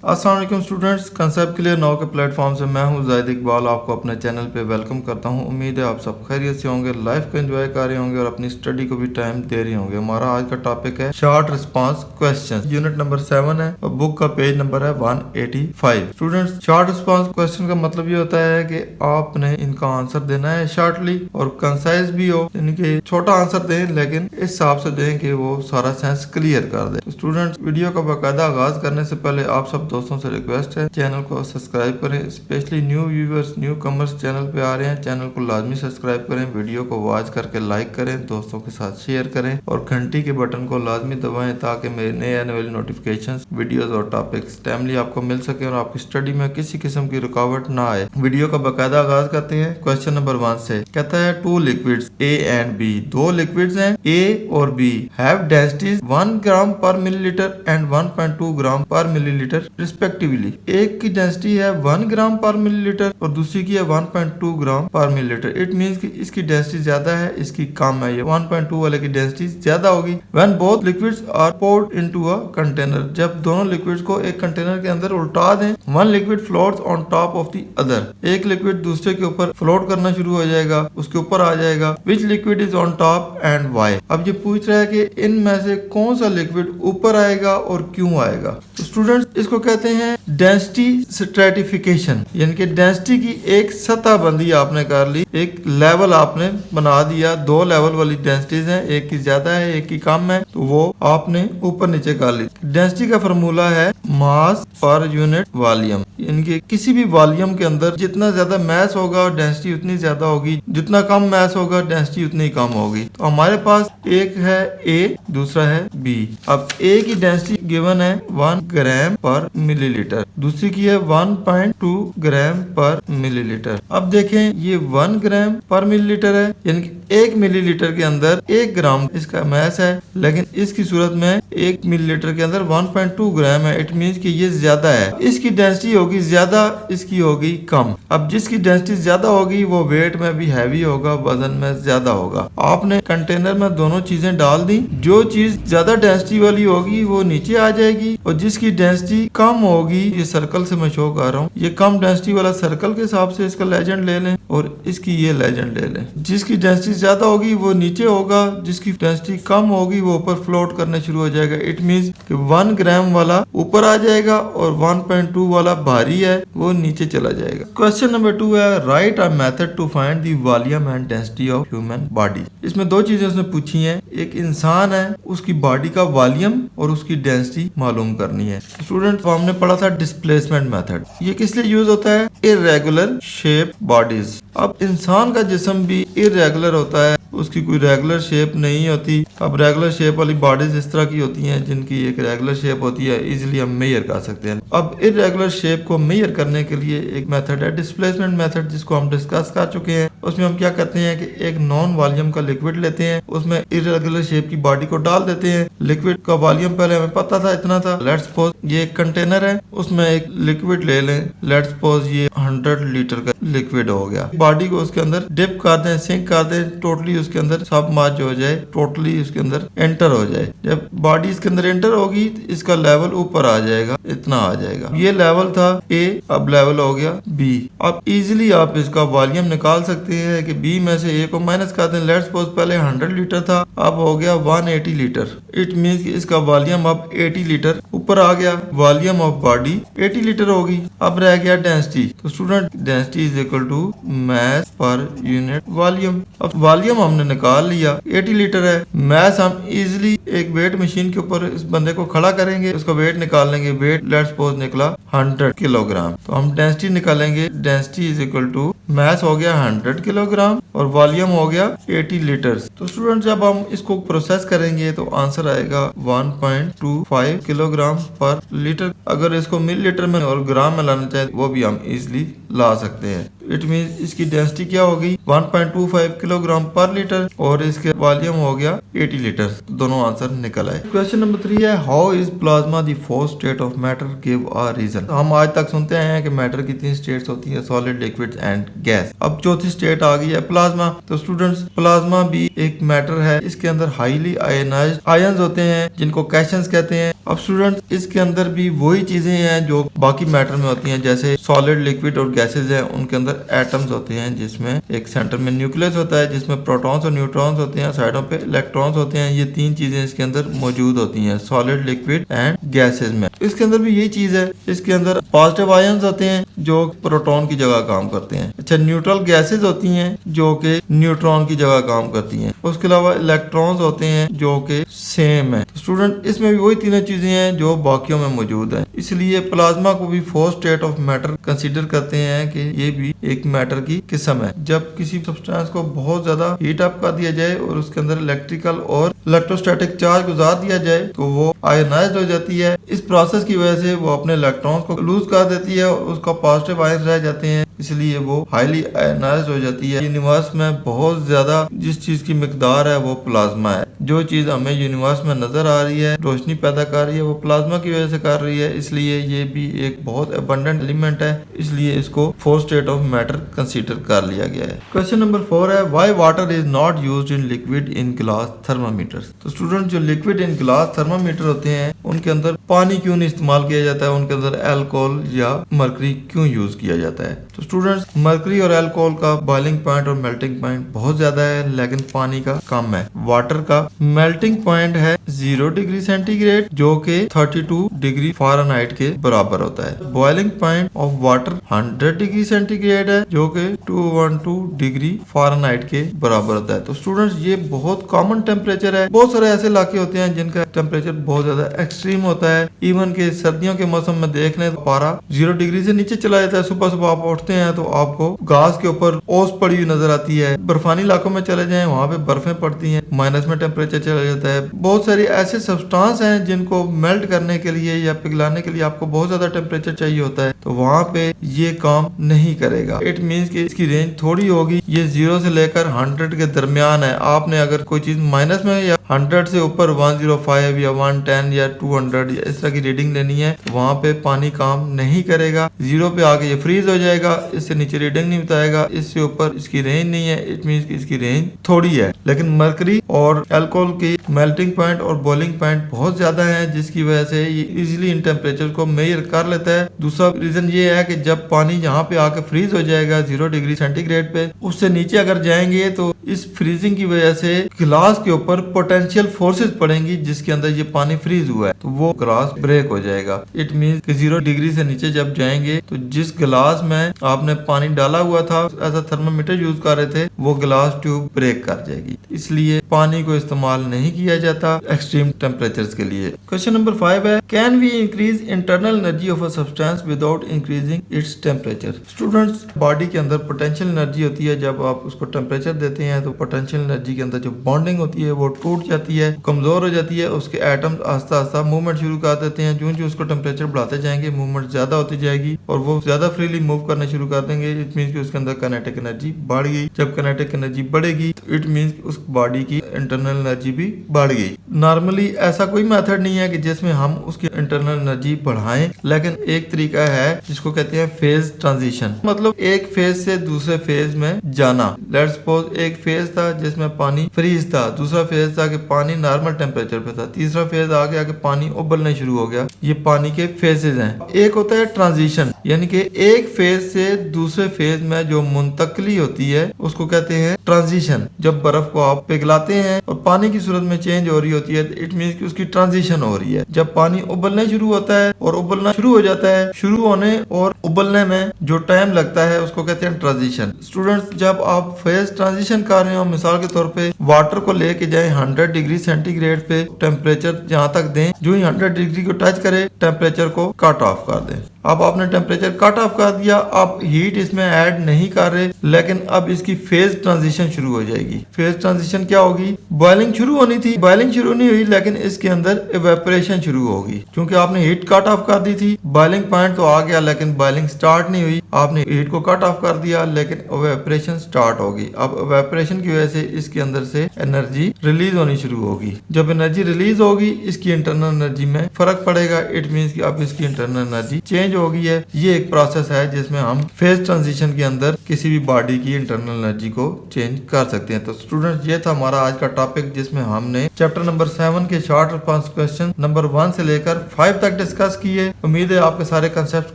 अस्सलाम वालेकुम students, concept clear now के प्लेटफॉर्म से मैं हूं जाहिद इकबाल, आपको अपने चैनल पे वेलकम करता हूं। उम्मीद है आप सब खैरियत से होंगे, लाइफ को एंजॉय कर रहे होंगे और अपनी स्टडी को भी टाइम दे रहे होंगे। हमारा आज का टॉपिक है short response question, unit number 7 है और बुक का पेज नंबर है 185। स्टूडेंट्स, शॉर्ट रिस्पांस क्वेश्चन का मतलब ये होता है कि आपने इनका आंसर देना है शॉर्टली और कंसाइज भी हो, यानी कि छोटा आंसर दें लेकिन इस हिसाब से दें कि वो सारा सेंस क्लियर कर दे। स्टूडेंट्स, वीडियो का बाकायदा आगाज करने से पहले आप सब दोस्तों से रिक्वेस्ट है, चैनल को सब्सक्राइब करें। Specially new viewers, new commerce channel पे आ रहे हैं, चैनल को लाजमी सब्सक्राइब करें, वीडियो को वॉच करके लाइक करें, दोस्तों के साथ शेयर करें और घंटी के बटन को लाजमी दबाएं ताकि मेरे नए आने वाली नोटिफिकेशंस, वीडियोस और टॉपिक्स टाइमली आपको मिल सके और आपकी स्टडी में किसी किस्म की रुकावट ना आए। वीडियो का बाकायदा आगाज करते हैं क्वेश्चन नंबर 1 से। कहता है two liquids A and B, दो लिक्विड्स हैं ए और बी, हैव डेंसिटीज 1 ग्राम पर मिलीलीटर एंड 1.2 ग्राम पर मिलीलीटर रिस्पेक्टिवली। एक की डेंसिटी है 1 ग्राम पर मिलीलीटर और दूसरी की है 1.2 ग्राम पर मिलीलीटर। इट मींस कि इसकी डेंसिटी ज्यादा है, इसकी कम है। ये 1.2 वाले की डेंसिटी ज्यादा होगी। When both liquids are poured into a container, जब दोनों लिक्विड्स को एक कंटेनर के अंदर उल्टा दें, one liquid floats on top of the other, एक लिक्विड दूसरे के ऊपर फ्लोट करना शुरू हो जाएगा, उसके ऊपर आ जाएगा। विच liquid is on top and why. अब ये पूछ रहा है कि इनमें से कौन सा लिक्विड ऊपर आएगा और क्यों आएगा। तो स्टूडेंट्स, इसको कहते हैं डेंसिटी स्ट्रेटिफिकेशन, यानी कि डेंसिटी की एक सतह बंदी आपने कर ली, एक लेवल आपने बना दिया। दो लेवल वाली डेंसिटीज हैं, एक की ज्यादा है एक की कम है, तो वो आपने ऊपर नीचे कर ली। डेंसिटी का फॉर्मूला है मास पर यूनिट वॉल्यूम, यानी कि किसी भी वॉल्यूम के अंदर जितना ज्यादा मैस होगा डेंसिटी उतनी ज्यादा होगी, जितना कम मैस होगा डेंसिटी उतनी कम होगी। तो हमारे पास एक है ए, दूसरा है बी। अब ए की डेंसिटी गिवन है 1 ग्राम पर मिलीलीटर, दूसरी की है 1.2 ग्राम पर मिलीलीटर। अब देखें ये 1 ग्राम पर मिलीलीटर है, यानी कि 1 मिलीलीटर के अंदर 1 ग्राम इसका मैस है, लेकिन इसकी सूरत में 1 मिलीलीटर के अंदर 1.2 ग्राम है। इट मींस कि ये ज्यादा है, इसकी डेंसिटी होगी ज्यादा, इसकी होगी कम। अब जिसकी डेंसिटी ज्यादा होगी वो वेट में भी हैवी होगा, वजन में ज्यादा होगा। आपने कंटेनर में दोनों चीजें डाल दी, जो चीज ज्यादा डेंसिटी वाली होगी वो नीचे आ जाएगी और जिसकी डेंसिटी कम होगी, ये सर्कल से मैं शो कर रहा हूँ, ये कम डेंसिटी वाला सर्कल के हिसाब से इसका लेजेंड ले लें और इसकी ये लेजेंड ले लें। जिसकी डेंसिटी ज्यादा होगी वो नीचे होगा, जिसकी डेंसिटी कम होगी वो ऊपर फ्लोट करने शुरू हो जाएगा। इट मींस कि 1 ग्राम वाला ऊपर आ जाएगा और 1.2 वाला भारी है वो नीचे चला जाएगा। क्वेश्चन नंबर 2 है right a method to find the volume and density of human body. इसमें दो चीजें उसने पूछी हैं, एक इंसान है उसकी बॉडी का वॉल्यूम और उसकी डेंसिटी मालूम करनी है। स्टूडेंट, हमने पढ़ा था डिस्प्लेसमेंट मेथड, ये किस लिए यूज होता है, इर्रेगुलर शेप बॉडीज। अब इंसान का जिस्म भी इर्रेगुलर होता है, उसकी कोई रेगुलर शेप नहीं होती। अब रेगुलर शेप वाली बॉडीज इस तरह की होती हैं जिनकी एक रेगुलर शेप होती है, इजीली हम मेजर कर सकते हैं। अब इर्रेगुलर शेप को मेजर करने के लिए एक मेथड है डिस्प्लेसमेंट मेथड, जिसको हम डिस्कस कर चुके हैं। उसमें हम क्या करते हैं कि एक नॉन वॉल्यूम का लिक्विड लेते हैं, उसमें इर्रेगुलर शेप की बॉडी को डाल देते हैं। लिक्विड का वॉल्यूम पहले हमें पता था इतना था। लेट्स सपोज ये एक कंटेनर है, उसमें एक लिक्विड ले लें, लेट्स सपोज ये 100 लीटर का लिक्विड हो गया। बॉडी को उसके अंदर डिप कर दें, सिंक कर दें, टोटली उसके अंदर सब मर्ज हो जाए, टोटली उसके अंदर एंटर हो जाए। जब बॉडी इसके अंदर एंटर होगी तो इसका लेवल ऊपर आ जाएगा, इतना आ जाएगा। ये लेवल था ए, अब लेवल हो गया बी। अब इजीली आप इसका वॉल्यूम निकाल सकते हैं कि बी में से ए को माइनस कर दें। लेट्स सपोज पहले 100 लीटर था, अब हो गया 180 लीटर। इट मींस कि इसका वॉल्यूम अब 80 लीटर ऊपर आ गया। वॉल्यूम ऑफ बॉडी 80 लीटर होगी। अब रह गया डेंसिटी। तो student, density is equal to mass पर यूनिट वॉल्यूम। अब वॉल्यूम हमने निकाल लिया, 80 लीटर है। मैस हम इजीली एक वेट मशीन के ऊपर इस बंदे को खड़ा करेंगे, उसका वेट निकाल लेंगे। वेट लेट्स सपोज निकला 100 किलोग्राम। तो हम डेंसिटी निकालेंगे, density is equal to mass हो गया 100 किलोग्राम और वॉल्यूम हो गया 80 लीटर्स। तो स्टूडेंट, जब हम इसको प्रोसेस करेंगे तो आंसर आएगा 1.25 किलोग्राम पर लीटर। अगर इसको मिलीलीटर में और ग्राम में लाना चाहे वो भी हम इजीली ला सकते हैं। इट मीन इसकी डेंसिटी क्या होगी 1.25 किलोग्राम पर लीटर और इसके वॉल्यूम हो गया 80 लीटर। दोनों आंसर निकल आए। क्वेश्चन नंबर 3 है how is plasma the fourth state of matter, give a reason. हम आज तक सुनते आए हैं कि मैटर की 3 स्टेट्स होती है, सॉलिड, लिक्विड एंड गैस। अब चौथी स्टेट आ गई है प्लाज्मा। तो स्टूडेंट्स प्लाज्मा भी एक मैटर है, इसके अंदर हाईली आयनाइज्ड आयंस होते हैं जिनको कैशंस कहते हैं। अब स्टूडेंट्स इसके अंदर भी वही चीजें हैं जो बाकी मैटर में होती हैं, जैसे सॉलिड, लिक्विड और गैसेज हैं, उनके अंदर एटम्स होते हैं जिसमें एक सेंटर में न्यूक्लियस होता है जिसमें प्रोटॉन्स और न्यूट्रॉन्स होते हैं, साइडों पे इलेक्ट्रॉन्स होते हैं। ये 3 चीजें इसके अंदर मौजूद होती हैं सॉलिड, लिक्विड एंड गैसेज में। इसके अंदर भी यही चीज है, इसके अंदर पॉजिटिव आयंस होते हैं जो प्रोटॉन की जगह काम करते हैं। अच्छा, न्यूट्रल गैसेज होती हैं जो कि न्यूट्रॉन की जगह काम करती हैं। उसके अलावा इलेक्ट्रॉन्स होते हैं जो कि सेम है। स्टूडेंट इसमें भी वही तीनों चीजें हैं जो बाकियों में मौजूद है, इसलिए प्लाज्मा को भी fourth state of matter consider करते हैं कि ये भी एक मैटर की किस्म है। जब किसी सब्सटेंस को बहुत ज्यादा हीट अप कर दिया जाए और उसके अंदर इलेक्ट्रिकल और इलेक्ट्रोस्टैटिक चार्ज गुजार दिया जाए तो वो आयनाइज्ड हो जाती है। इस प्रोसेस की वजह से वो अपने इलेक्ट्रॉन्स को लूज कर देती है और उसका पॉजिटिव आयन रह जाते हैं, इसलिए वो हाईली आयनाइज्ड हो जाती है। यूनिवर्स में बहुत ज्यादा जिस चीज की मिकदार है वो प्लाज्मा है। जो चीज हमें यूनिवर्स में नजर आ रही है, रोशनी पैदा कर रही है, वो प्लाज्मा की वजह से कर रही है, इसलिए ये भी एक बहुत अबंडेंट एलिमेंट है, इसलिए इसको fourth state of matter consider कर लिया गया है। क्वेश्चन नंबर 4 है why water is not used in liquid in glass thermometers. तो स्टूडेंट जो लिक्विड इन ग्लास थर्मामीटर होते हैं उनके अंदर पानी क्यों नहीं इस्तेमाल किया जाता है, उनके अंदर अल्कोहल या मरकरी क्यों यूज किया जाता है। तो स्टूडेंट्स मरकरी और अल्कोहल का बॉइलिंग पॉइंट और मेल्टिंग पॉइंट बहुत ज्यादा है, लेकिन पानी का कम है। वाटर का मेल्टिंग पॉइंट है 0 डिग्री सेंटीग्रेड जो कि 32 डिग्री फ़ारेनहाइट के बराबर होता है। Boiling point of water 100 degree centigrade है जो कि 212 डिग्री फ़ारेनहाइट के बराबर होता है। तो स्टूडेंट्स ये बहुत कॉमन टेम्परेचर है। बहुत सारे ऐसे इलाके होते हैं जिनका टेम्परेचर बहुत ज्यादा एक्सट्रीम होता है। इवन के सर्दियों के मौसम में देख लें तो पारा 0 डिग्री से नीचे चला जाता है। सुबह सुबह आप उठते हैं तो आपको घास के ऊपर ओस पड़ी हुई नजर आती है। बर्फानी इलाकों में चले जाएं वहाँ पे बर्फें पड़ती हैं, माइनस में टेम्परेचर चला जाता है। बहुत सारी ऐसे सब्सटेंस हैं जिनको मेल्ट करने के लिए या पिघलाने के लिए आपको बहुत ज्यादा टेम्परेचर चाहिए होता है, तो वहाँ पे ये काम नहीं करेगा। इट मीन्स कि इसकी रेंज थोड़ी होगी, ये 0 से लेकर 100 के दरमियान है। आपने अगर कोई चीज माइनस में या 100 से ऊपर 105 या 110 या 200 या इस तरह की रीडिंग लेनी है, वहाँ पे पानी काम नहीं करेगा। 0 पे आके ये फ्रीज हो जाएगा, इससे नीचे रीडिंग नहीं बताएगा, इससे ऊपर इसकी रेंज नहीं है। इट मीन्स कि इसकी रेंज थोड़ी है। लेकिन मरकरी और अल्कोहल की मेल्टिंग पॉइंट और बॉइलिंग पॉइंट बहुत ज्यादा है, जिसकी वजह से ये इजीली इन टेम्परेचर को मेजर कर लेता है। दूसरा रीजन ये है कि जब पानी यहाँ पे आके फ्रीज हो जाएगा 0 डिग्री सेंटीग्रेड पे, उससे नीचे अगर जाएंगे तो इस फ्रीजिंग की वजह से ग्लास के ऊपर पोटेंशियल फोर्सेस पड़ेंगी जिसके अंदर ये पानी फ्रीज हुआ है, तो वो ग्लास ब्रेक हो जाएगा। इट मीन्स कि 0 डिग्री से नीचे जब जाएंगे तो जिस गिलास में आपने पानी डाला हुआ था ऐसा थर्मामीटर यूज कर रहे थे, वो गिलास ट्यूब ब्रेक कर जाएगी। इसलिए पानी को इस्तेमाल नहीं किया जाता एक्सट्रीम टेम्परेचर्स के लिए। क्वेश्चन नंबर 5 है can we increase internal energy of a substance without increasing its temperature. Students body के अंदर पोटेंशियल एनर्जी होती है, जब आप उसको टेम्परेचर देते हैं तो पोटेंशियल एनर्जी के अंदर जो बॉन्डिंग होती है वो टूट जाती है, कमजोर हो जाती है। उसके एटम्स आस्ता आस्ता मूवमेंट शुरू कर देते हैं। जो उसको टेम्परेचर बढ़ाते जाएंगे मूवमेंट ज्यादा होती जाएगी और वो ज्यादा फ्रीली मूव करना शुरू कर देंगे। इट मीन्स कि उसके अंदर काइनेटिक एनर्जी बढ़ गई। जब काइनेटिक एनर्जी बढ़ेगी तो इट मीन्स उस बॉडी की इंटरनल एनर्जी भी बढ़ गई। नॉर्मली ऐसा कोई मेथड नहीं है कि जिसमें हम उसकी इंटरनल एनर्जी बढ़ाएं, लेकिन एक तरीका है जिसको कहते हैं फेज ट्रांजिशन, मतलब एक फेज से दूसरे फेज में जाना। लेट्स सपोज एक फेज था जिसमें पानी फ्रीज था, दूसरा फेज था कि पानी नॉर्मल टेम्परेचर पे था, तीसरा फेज आ गया कि पानी उबलना शुरू हो गया। ये पानी के फेजेस हैं। एक होता है ट्रांजिशन, यानी कि एक फेज से दूसरे फेज में जो मुंतकली होती है उसको कहते हैं ट्रांजिशन। जब बर्फ को आप पिघलाते हैं और पानी की सूरत में चेंज हो रही होती है, इट मीन्स कि उसकी ट्रांजिशन हो रही है। जब पानी उबलने शुरू होता है और उबलना शुरू हो जाता है, शुरू होने और उबलने में जो टाइम लगता है उसको कहते हैं ट्रांजिशन। स्टूडेंट्स जब आप फेज ट्रांजिशन कर रहे हो, मिसाल के तौर पे वाटर को लेके जाए 100 डिग्री सेंटीग्रेड पे टेम्परेचर जहाँ तक दें, जो ही 100 डिग्री को टच करे टेम्परेचर को कट ऑफ कर दें। अब आपने टेम्परेचर कट ऑफ कर दिया, आप हीट इसमें ऐड नहीं कर रहे, लेकिन अब इसकी फेज ट्रांजिशन शुरू हो जाएगी। फेज ट्रांजिशन क्या होगी? बॉइलिंग शुरू होनी थी, बॉइलिंग शुरू नहीं हुई, लेकिन इसके अंदर इवेपोरेशन शुरू होगी क्योंकि आपने हीट कट ऑफ कर दी थी। बॉइलिंग पॉइंट तो आ गया लेकिन बॉइलिंग स्टार्ट नहीं हुई। आपने हीट को कट ऑफ कर दिया लेकिन इवेपोरेशन स्टार्ट होगी। अब इवेपोरेशन की वजह से इसके अंदर से एनर्जी रिलीज होनी शुरू होगी। जब एनर्जी रिलीज होगी इसकी इंटरनल एनर्जी में फर्क पड़ेगा। इट मींस कि अब इसकी इंटरनल एनर्जी चेंज हो गई है। ये एक प्रोसेस है जिसमें हम फेज ट्रांजिशन के अंदर किसी भी बॉडी की इंटरनल एनर्जी को चेंज कर सकते हैं। तो स्टूडेंट्स, ये था हमारा आज का टॉपिक जिसमें हमने चैप्टर नंबर 7 के शॉर्ट रिस्पांस क्वेश्चन नंबर 1 से लेकर 5 तक डिस्कस किए। उम्मीद है आपके सारे कंसेप्ट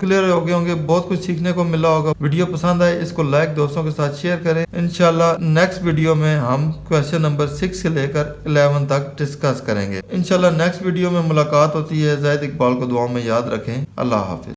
क्लियर हो गए होंगे, बहुत कुछ सीखने को मिला होगा। वीडियो पसंद आए इसको लाइक दोस्तों के साथ शेयर करें। इंशाल्लाह नेक्स्ट वीडियो में हम क्वेश्चन नंबर 6 से लेकर 11 तक डिस्कस करेंगे। इंशाल्लाह नेक्स्ट वीडियो में मुलाकात होती है। ज़ाहिद इकबाल को दुआ में याद रखें। अल्लाह हाफिज।